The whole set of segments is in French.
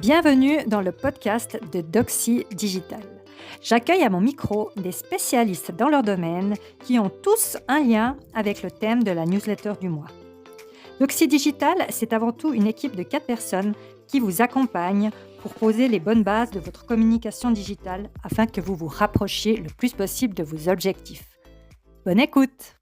Bienvenue dans le podcast de Doxy Digital. J'accueille à mon micro des spécialistes dans leur domaine qui ont tous un lien avec le thème de la newsletter du mois. Doxy Digital, c'est avant tout une équipe de 4 personnes qui vous accompagnent pour poser les bonnes bases de votre communication digitale afin que vous vous rapprochiez le plus possible de vos objectifs. Bonne écoute!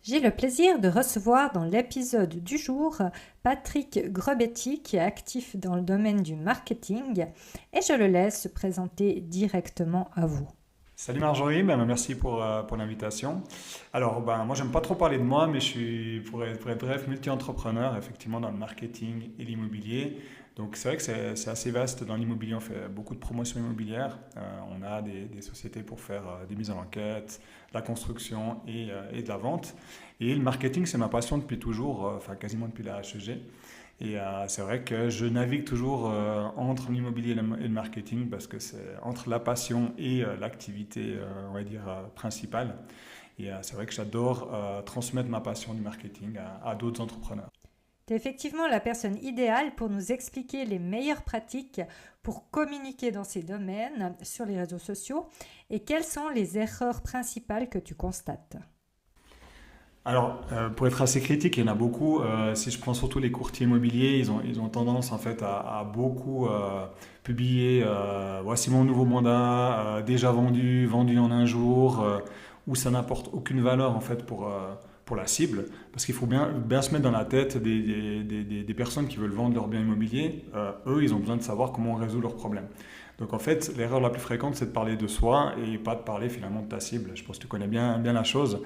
J'ai le plaisir de recevoir dans l'épisode du jour Patrick Grebetti qui est actif dans le domaine du marketing et je le laisse se présenter directement à vous. Salut Marjorie, merci pour l'invitation. Alors, moi, j'aime pas trop parler de moi, mais je suis, pour être bref, multi-entrepreneur, effectivement, dans le marketing et l'immobilier. Donc, c'est vrai que c'est assez vaste dans l'immobilier. On fait beaucoup de promotions immobilières. On a des sociétés pour faire des mises en enquête, la construction et de la vente. Et le marketing, c'est ma passion depuis toujours, quasiment depuis la HEG. Et c'est vrai que je navigue toujours entre l'immobilier et le marketing parce que c'est entre la passion et l'activité, on va dire, principale. Et c'est vrai que j'adore transmettre ma passion du marketing à d'autres entrepreneurs. Tu es effectivement la personne idéale pour nous expliquer les meilleures pratiques pour communiquer dans ces domaines sur les réseaux sociaux et quelles sont les erreurs principales que tu constates. Alors, pour être assez critique, il y en a beaucoup. Si je prends surtout les courtiers immobiliers, ils ont tendance en fait à beaucoup publier voici mon nouveau mandat, déjà vendu en un jour, où ça n'apporte aucune valeur en fait pour la cible. Parce qu'il faut bien se mettre dans la tête des personnes qui veulent vendre leur bien immobilier. Eux, ils ont besoin de savoir comment on résout leurs problèmes. Donc en fait, l'erreur la plus fréquente, c'est de parler de soi et pas de parler finalement de ta cible. Je pense que tu connais bien la chose.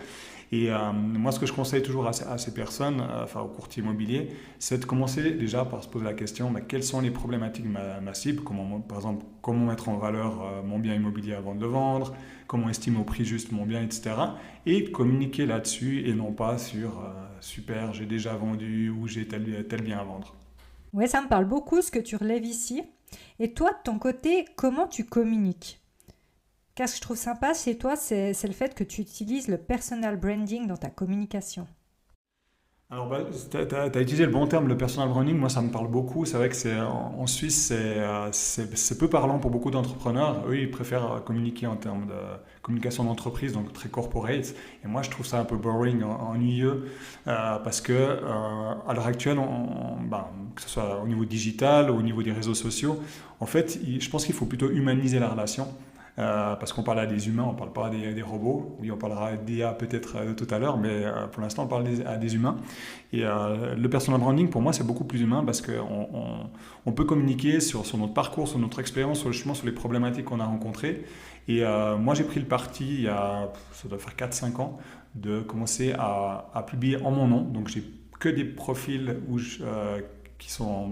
Et moi, ce que je conseille toujours à ces personnes, aux courtiers immobiliers, c'est de commencer déjà par se poser la question, quelles sont les problématiques de ma cible, par exemple, comment mettre en valeur mon bien immobilier avant de le vendre, comment estimer au prix juste mon bien, etc. Et communiquer là-dessus et non pas sur super, j'ai déjà vendu ou j'ai tel bien à vendre. Oui, ça me parle beaucoup ce que tu relèves ici. Et toi, de ton côté, comment tu communiques ? Qu'est-ce que je trouve sympa chez toi, c'est le fait que tu utilises le personal branding dans ta communication. Alors, tu as utilisé le bon terme, le personal branding. Moi, ça me parle beaucoup. C'est vrai que en Suisse, c'est peu parlant pour beaucoup d'entrepreneurs. Eux, ils préfèrent communiquer en termes de communication d'entreprise, donc très corporate. Et moi, je trouve ça un peu boring, ennuyeux, parce que à l'heure actuelle, que ce soit au niveau digital ou au niveau des réseaux sociaux, en fait, je pense qu'il faut plutôt humaniser la relation. Parce qu'on parle à des humains, on ne parle pas à des robots. Oui, on parlera d'IA peut-être tout à l'heure, mais pour l'instant, on parle à des humains. Et le personal branding, pour moi, c'est beaucoup plus humain parce qu'on peut communiquer sur notre parcours, sur notre expérience, sur les problématiques qu'on a rencontrées. Et moi, j'ai pris le parti, ça doit faire 4-5 ans, de commencer à publier en mon nom. Donc, j'ai que des profils qui sont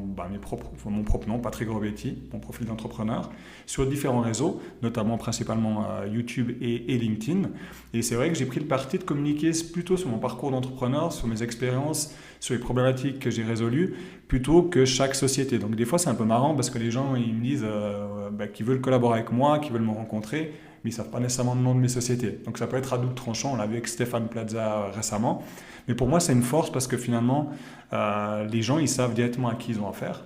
mon propre nom, Patrick Grebetti, mon profil d'entrepreneur, sur différents réseaux, notamment principalement YouTube et LinkedIn. Et c'est vrai que j'ai pris le parti de communiquer plutôt sur mon parcours d'entrepreneur, sur mes expériences, sur les problématiques que j'ai résolues, plutôt que chaque société. Donc des fois, c'est un peu marrant parce que les gens ils me disent qu'ils veulent collaborer avec moi, qu'ils veulent me rencontrer, mais ils ne savent pas nécessairement le nom de mes sociétés. Donc ça peut être à double tranchant, on l'a vu avec Stéphane Plaza récemment. Mais pour moi, c'est une force parce que finalement, les gens, ils savent directement à qui ils ont affaire.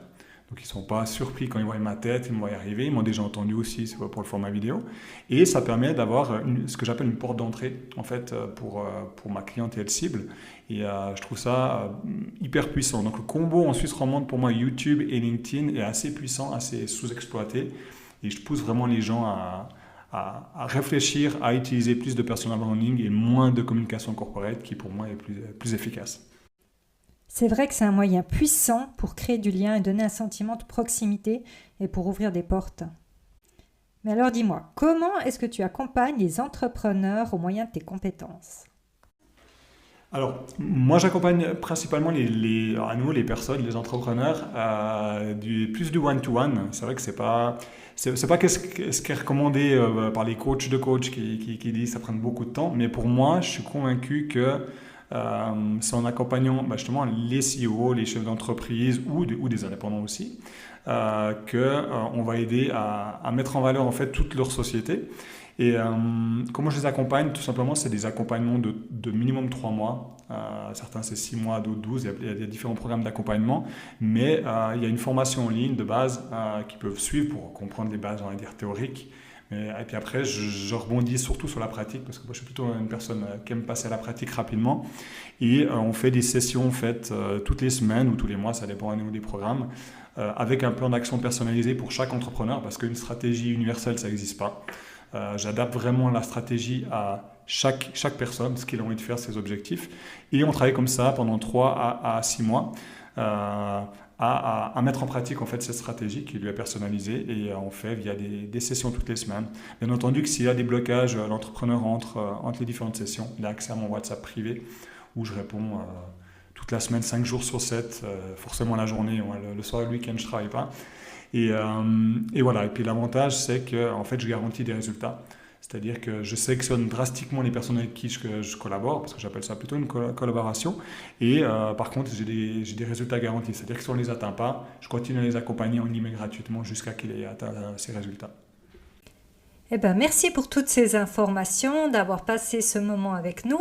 Donc ils ne sont pas surpris quand ils voient ma tête, ils me voient y arriver. Ils m'ont déjà entendu aussi pour le format vidéo. Et ça permet d'avoir ce que j'appelle une porte d'entrée en fait, pour ma clientèle cible. Et je trouve ça hyper puissant. Donc le combo en Suisse romande, pour moi, YouTube et LinkedIn est assez puissant, assez sous-exploité. Et je pousse vraiment les gens à réfléchir, à utiliser plus de personal branding et moins de communication corporate qui pour moi est plus efficace. C'est vrai que c'est un moyen puissant pour créer du lien et donner un sentiment de proximité et pour ouvrir des portes. Mais alors dis-moi, comment est-ce que tu accompagnes les entrepreneurs au moyen de tes compétences ? Alors, moi j'accompagne principalement les personnes, les entrepreneurs, plus du one-to-one. C'est vrai que c'est pas ce qui est recommandé par les coachs de coach qui disent que ça prend beaucoup de temps. Mais pour moi, je suis convaincu que c'est en accompagnant justement les CEO, les chefs d'entreprise ou des indépendants aussi, qu'on va aider à mettre en valeur en fait toute leur société. Et comment je les accompagne? Tout simplement, c'est des accompagnements de minimum 3 mois. Certains, c'est 6 mois, d'autres 12. Il y a différents programmes d'accompagnement. Mais il y a une formation en ligne de base qu'ils peuvent suivre pour comprendre les bases, on va dire, théoriques. Et puis après, je rebondis surtout sur la pratique, parce que moi, je suis plutôt une personne qui aime passer à la pratique rapidement. Et on fait des sessions faites toutes les semaines ou tous les mois, ça dépend des programmes, avec un plan d'action personnalisé pour chaque entrepreneur, parce qu'une stratégie universelle, ça n'existe pas. J'adapte vraiment la stratégie à chaque personne, ce qu'il a envie de faire, ses objectifs. Et on travaille comme ça pendant 3 à 6 mois à mettre en pratique en fait cette stratégie qui lui est personnalisée et on fait via des sessions toutes les semaines. Bien entendu que s'il y a des blocages, l'entrepreneur entre les différentes sessions, il a accès à mon WhatsApp privé où je réponds toute la semaine, 5 jours sur 7, forcément la journée, le soir et le week-end je ne travaille pas. Et voilà, et puis l'avantage c'est que en fait je garantis des résultats. C'est-à-dire que je sélectionne drastiquement les personnes avec qui je collabore, parce que j'appelle ça plutôt une collaboration. Et par contre, j'ai des résultats garantis. C'est-à-dire que si on ne les atteint pas, je continue à les accompagner en guillemets gratuitement jusqu'à qu'ils aient atteint ces résultats. Eh ben, merci pour toutes ces informations, d'avoir passé ce moment avec nous.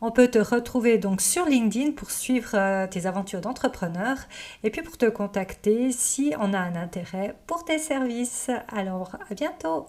On peut te retrouver donc sur LinkedIn pour suivre tes aventures d'entrepreneur et puis pour te contacter si on a un intérêt pour tes services. Alors, à bientôt!